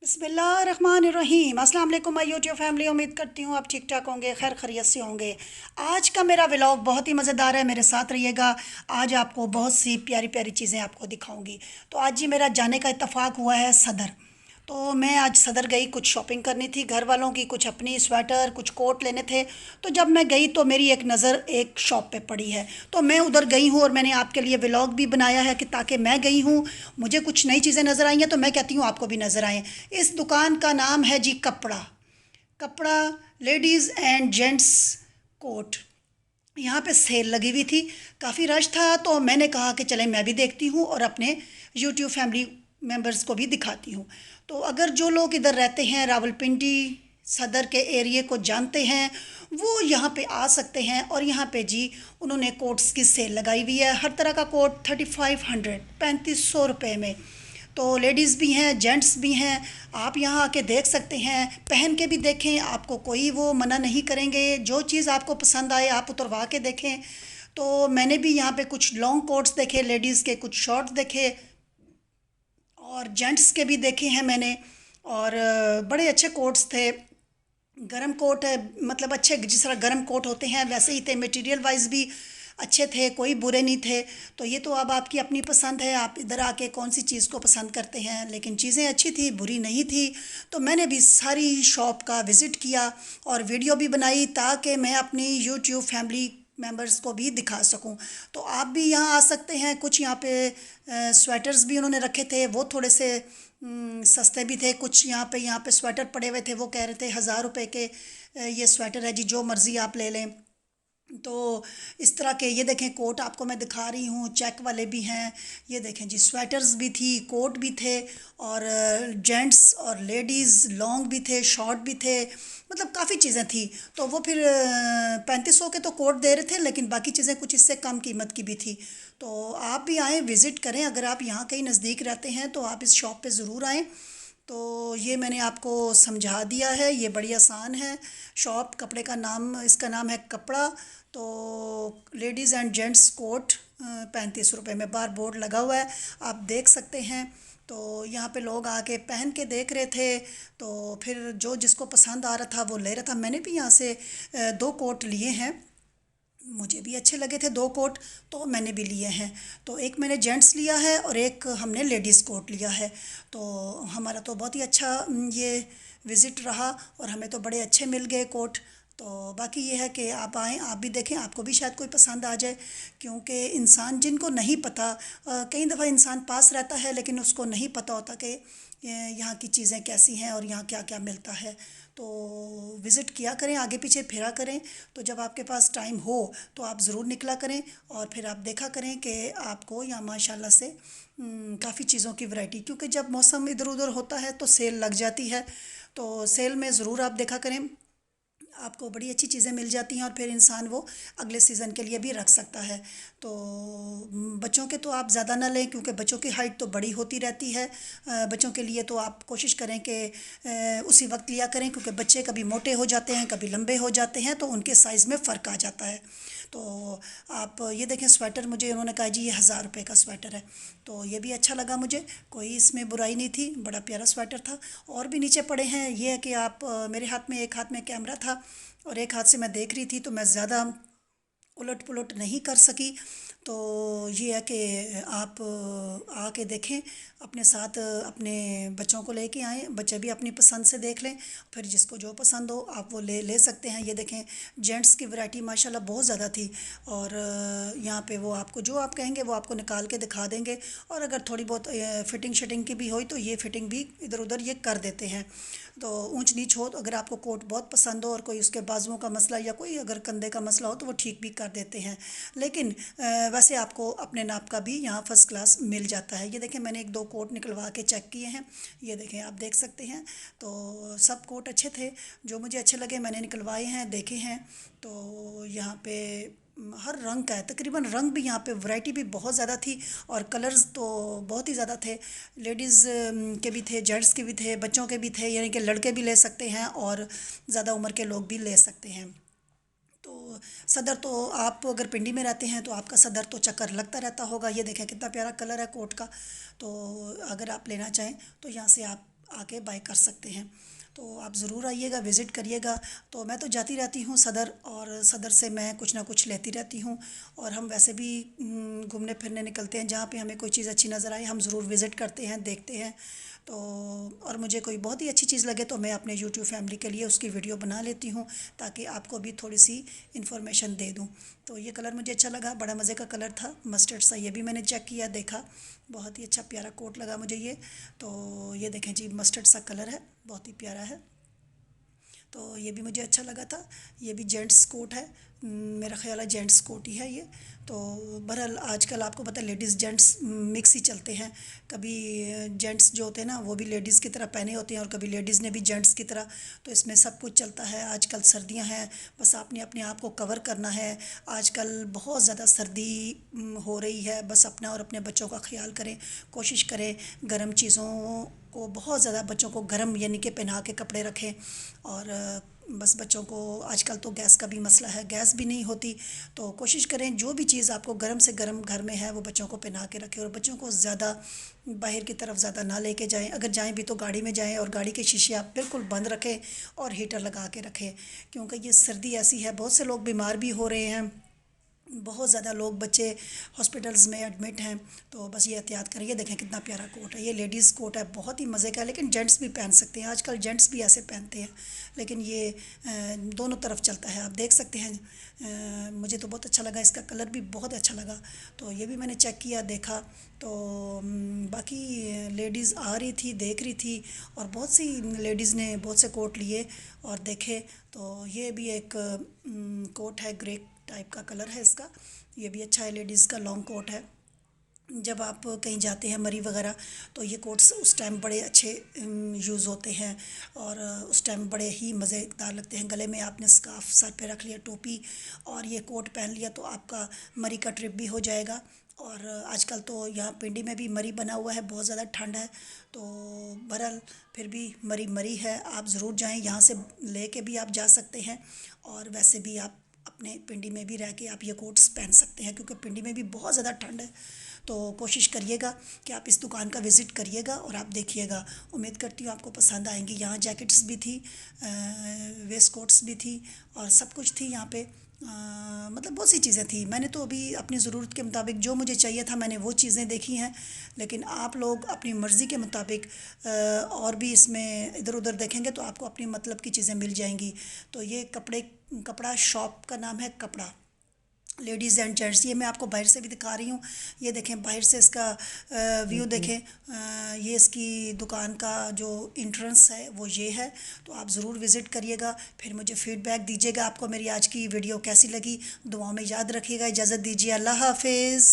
बिस्मिल्लाहिर्रहमानिर्रहीम। अस्सलाम वालेकुम माय यूट्यूब फैमिली। उम्मीद करती हूँ आप ठीक ठाक होंगे, खैर खैरियत से होंगे। आज का मेरा व्लॉग बहुत ही मज़ेदार है, मेरे साथ रहिएगा। आज आपको बहुत सी प्यारी प्यारी चीज़ें आपको दिखाऊंगी। तो आज जी मेरा जाने का इत्तेफाक हुआ है सदर। तो मैं आज सदर गई, कुछ शॉपिंग करनी थी घर वालों की, कुछ अपनी स्वेटर कुछ कोट लेने थे। तो जब मैं गई तो मेरी एक नज़र एक शॉप पे पड़ी है, तो मैं उधर गई हूँ और मैंने आपके लिए व्लॉग भी बनाया है कि ताकि मैं गई हूँ, मुझे कुछ नई चीज़ें नज़र आई हैं तो मैं कहती हूँ आपको भी नज़र आएँ। इस दुकान का नाम है जी कपड़ा। कपड़ा लेडीज़ एंड जेंट्स कोट। यहाँ पे सेल लगी हुई थी, काफ़ी रश था, तो मैंने कहा कि चलें मैं भी देखती हूँ और अपने यूट्यूब फैमिली मेंबर्स को भी दिखाती हूँ। तो अगर जो लोग इधर रहते हैं, रावलपिंडी सदर के एरिए को जानते हैं, वो यहाँ पे आ सकते हैं। और यहाँ पे जी उन्होंने कोट्स की सेल लगाई हुई है, हर तरह का कोट 3500 ₹3500 में। तो लेडीज़ भी हैं, जेंट्स भी हैं। आप यहाँ आके देख सकते हैं, पहन के भी देखें, आपको कोई वो मना नहीं करेंगे। जो चीज़ आपको पसंद आए आप उतरवा के देखें। तो मैंने भी यहाँ पे कुछ लॉन्ग कोट्स देखे, लेडीज़ के कुछ शॉर्ट्स देखे और जेंट्स के भी देखे हैं मैंने। और बड़े अच्छे कोट्स थे। गरम कोट है, मतलब अच्छे जिस तरह गरम कोट होते हैं वैसे ही थे, मटेरियल वाइज भी अच्छे थे, कोई बुरे नहीं थे। तो ये तो अब आपकी अपनी पसंद है, आप इधर आके कौन सी चीज़ को पसंद करते हैं, लेकिन चीज़ें अच्छी थी, बुरी नहीं थी। तो मैंने भी सारी शॉप का विज़िट किया और वीडियो भी बनाई ताकि मैं अपनी यूट्यूब फैमिली मेंबर्स को भी दिखा सकूं। तो आप भी यहाँ आ सकते हैं। कुछ यहाँ पे स्वेटर्स भी उन्होंने रखे थे, वो थोड़े से सस्ते भी थे। कुछ यहाँ पे स्वेटर पड़े हुए थे, वो कह रहे थे 1000 रुपये के ये स्वेटर है जी, जो मर्ज़ी आप ले लें। तो इस तरह के ये देखें कोट आपको मैं दिखा रही हूँ, चेक वाले भी हैं। ये देखें जी, स्वेटर्स भी थी, कोट भी थे, और जेंट्स और लेडीज़ लॉन्ग भी थे, शॉर्ट भी थे, मतलब काफ़ी चीज़ें थी। तो वो फिर 3500 के तो कोट दे रहे थे, लेकिन बाकी चीज़ें कुछ इससे कम कीमत की भी थी। तो आप भी आएँ, विज़िट करें। अगर आप यहाँ कहीं नज़दीक रहते हैं तो आप इस शॉप पे ज़रूर आएँ। तो ये मैंने आपको समझा दिया है, ये बड़ी आसान है शॉप। कपड़े का नाम, इसका नाम है कपड़ा। तो लेडीज़ एंड जेंट्स कोट 35 रुपये में, बार बोर्ड लगा हुआ है, आप देख सकते हैं। तो यहाँ पे लोग आके पहन के देख रहे थे। तो फिर जो जिसको पसंद आ रहा था वो ले रहा था। मैंने भी यहाँ से 2 कोट लिए हैं, मुझे भी अच्छे लगे थे 2 कोट, तो मैंने भी लिए हैं। तो एक मैंने जेंट्स लिया है और एक हमने लेडीज़ कोट लिया है। तो हमारा तो बहुत ही अच्छा ये विज़िट रहा और हमें तो बड़े अच्छे मिल गए कोट। तो बाकी ये है कि आप आएँ, आप भी देखें, आपको भी शायद कोई पसंद आ जाए। क्योंकि इंसान जिनको नहीं पता, कई दफ़ा इंसान पास रहता है लेकिन उसको नहीं पता होता कि यहाँ की चीज़ें कैसी हैं और यहाँ क्या क्या मिलता है। तो विज़िट किया करें, आगे पीछे फिरा करें। तो जब आपके पास टाइम हो तो आप ज़रूर निकला करें और फिर आप देखा करें कि आपको यहाँ माशाल्लाह से काफ़ी चीज़ों की वैरायटी, क्योंकि जब मौसम इधर उधर होता है तो सेल लग जाती है। तो सेल में ज़रूर आप देखा करें, आपको बड़ी अच्छी चीज़ें मिल जाती हैं और फिर इंसान वो अगले सीज़न के लिए भी रख सकता है। तो बच्चों के तो आप ज़्यादा ना लें, क्योंकि बच्चों की हाइट तो बड़ी होती रहती है। बच्चों के लिए तो आप कोशिश करें कि उसी वक्त लिया करें, क्योंकि बच्चे कभी मोटे हो जाते हैं, कभी लंबे हो जाते हैं, तो उनके साइज़ में फ़र्क आ जाता है। तो आप ये देखें, स्वेटर मुझे उन्होंने कहा जी ये 1000 रुपये का स्वेटर है। तो ये भी अच्छा लगा मुझे, कोई इसमें बुराई नहीं थी, बड़ा प्यारा स्वेटर था। और भी नीचे पड़े हैं। ये है कि आप मेरे हाथ में, एक हाथ में कैमरा था और एक हाथ से मैं देख रही थी, तो मैं ज़्यादा उलट पुलट नहीं कर सकी। तो ये है कि आप आके देखें, अपने साथ अपने बच्चों को लेके आएँ, बच्चे भी अपनी पसंद से देख लें। फिर जिसको जो पसंद हो आप वो ले ले सकते हैं। ये देखें, जेंट्स की वैरायटी माशाल्लाह बहुत ज़्यादा थी। और यहाँ पे वो आपको जो आप कहेंगे वो आपको निकाल के दिखा देंगे। और अगर थोड़ी बहुत फ़िटिंग शिटिंग की भी हो तो ये फ़िटिंग भी इधर उधर ये कर देते हैं। तो ऊंच नीच हो, तो अगर आपको कोट बहुत पसंद हो और कोई उसके बाजुओं का मसला या कोई अगर कंधे का मसला हो तो वो ठीक भी कर देते हैं। लेकिन वैसे आपको अपने नाप का भी यहाँ फर्स्ट क्लास मिल जाता है। ये देखें, मैंने 1-2 कोट निकलवा के चेक किए हैं, ये देखें, आप देख सकते हैं। तो सब कोट अच्छे थे, जो मुझे अच्छे लगे मैंने निकलवाए हैं, देखे हैं। तो यहाँ पे हर रंग का है तकरीबन, रंग भी यहाँ पे वैरायटी भी बहुत ज़्यादा थी और कलर्स तो बहुत ही ज़्यादा थे। लेडीज़ के भी थे, जेंट्स के भी थे, बच्चों के भी थे, यानी कि लड़के भी ले सकते हैं और ज़्यादा उम्र के लोग भी ले सकते हैं। तो सदर तो आप अगर पिंडी में रहते हैं तो आपका सदर तो चक्कर लगता रहता होगा। ये देखें कितना प्यारा कलर है कोट का। तो अगर आप लेना चाहें तो यहाँ से आप आके बाय कर सकते हैं। तो आप ज़रूर आइएगा, विज़िट करिएगा। तो मैं तो जाती रहती हूँ सदर, और सदर से मैं कुछ ना कुछ लेती रहती हूँ। और हम वैसे भी घूमने फिरने निकलते हैं, जहाँ पे हमें कोई चीज़ अच्छी नज़र आए हम ज़रूर विज़िट करते हैं, देखते हैं। तो और मुझे कोई बहुत ही अच्छी चीज़ लगे तो मैं अपने यूट्यूब फैमिली के लिए उसकी वीडियो बना लेती हूँ, ताकि आपको भी थोड़ी सी इन्फॉर्मेशन दे दूँ। तो ये कलर मुझे अच्छा लगा, बड़ा मज़े का कलर था, मस्टर्ड सा। ये भी मैंने चेक किया, देखा, बहुत ही अच्छा प्यारा कोट लगा मुझे ये। तो ये देखें जी, मस्टर्ड सा कलर है, बहुत ही प्यारा है। तो ये भी मुझे अच्छा लगा था। ये भी जेंट्स कोट है, मेरा ख़्याल है जेंट्स कोट ही है ये। तो बहरहाल आजकल आपको पता है लेडीज़ जेंट्स मिक्स ही चलते हैं। कभी जेंट्स जो होते हैं ना वो भी लेडीज़ की तरह पहने होते हैं, और कभी लेडीज़ ने भी जेंट्स की तरह। तो इसमें सब कुछ चलता है। आजकल सर्दियां हैं, बस आपने अपने आप को कवर करना है। आजकल बहुत ज़्यादा सर्दी हो रही है, बस अपना और अपने बच्चों का ख्याल करें, कोशिश करें गर्म चीज़ों को, बहुत ज़्यादा बच्चों को गर्म यानी कि पहना के कपड़े रखें। और बस बच्चों को, आजकल तो गैस का भी मसला है, गैस भी नहीं होती। तो कोशिश करें जो भी चीज़ आपको गर्म से गर्म घर में है वो बच्चों को पहना के रखें, और बच्चों को ज़्यादा बाहर की तरफ ज़्यादा ना लेके जाएं। अगर जाएं भी तो गाड़ी में जाएं, और गाड़ी के शीशे आप बिल्कुल बंद रखें और हीटर लगा के रखें, क्योंकि ये सर्दी ऐसी है, बहुत से लोग बीमार भी हो रहे हैं, बहुत ज़्यादा लोग बच्चे हॉस्पिटल्स में एडमिट हैं। तो बस ये एहतियात करिए। देखें कितना प्यारा कोट है, ये लेडीज़ कोट है, बहुत ही मज़े का है, लेकिन जेंट्स भी पहन सकते हैं, आजकल जेंट्स भी ऐसे पहनते हैं। लेकिन ये दोनों तरफ चलता है, आप देख सकते हैं। मुझे तो बहुत अच्छा लगा, इसका कलर भी बहुत अच्छा लगा। तो ये भी मैंने चेक किया, देखा। तो बाकी लेडीज़ आ रही थी, देख रही थी, और बहुत सी लेडीज़ ने बहुत से कोट लिए और देखे। तो ये भी एक कोट है, ग्रे टाइप का कलर है इसका। ये भी अच्छा है, लेडीज़ का लॉन्ग कोट है। जब आप कहीं जाते हैं मरी वगैरह, तो ये कोट्स उस टाइम बड़े अच्छे यूज़ होते हैं, और उस टाइम बड़े ही मज़ेदार लगते हैं। गले में आपने स्कार्फ सर पे रख लिया, टोपी, और ये कोट पहन लिया, तो आपका मरी का ट्रिप भी हो जाएगा। और आजकल तो यहाँ पिंडी में भी मरी बना हुआ है, बहुत ज़्यादा ठंड है। तो बहरहाल फिर भी मरी मरी है, आप ज़रूर जाएं, यहाँ से ले के भी आप जा सकते हैं, और वैसे भी आप अपने पिंडी में भी रह के आप ये कोट्स पहन सकते हैं, क्योंकि पिंडी में भी बहुत ज़्यादा ठंड है। तो कोशिश करिएगा कि आप इस दुकान का विज़िट करिएगा और आप देखिएगा। उम्मीद करती हूँ आपको पसंद आएंगी। यहाँ जैकेट्स भी थी, वेस्ट कोट्स भी थी, और सब कुछ थी यहाँ पे। मतलब बहुत सी चीज़ें थी। मैंने तो अभी अपनी ज़रूरत के मुताबिक जो मुझे चाहिए था मैंने वो चीज़ें देखी हैं, लेकिन आप लोग अपनी मर्ज़ी के मुताबिक और भी इसमें इधर उधर देखेंगे तो आपको अपनी मतलब की चीज़ें मिल जाएंगी। तो ये कपड़ा शॉप का नाम है कपड़ा, लेडीज़ एंड जेंट्स। ये मैं आपको बाहर से भी दिखा रही हूँ। ये देखें बाहर से इसका व्यू देखें। ये इसकी दुकान का जो इंट्रेंस है वो ये है। तो आप ज़रूर विज़िट करिएगा, फिर मुझे फ़ीडबैक दीजिएगा आपको मेरी आज की वीडियो कैसी लगी। दुआओं में याद रखिएगा। इजाज़त दीजिए, अल्लाह हाफिज़।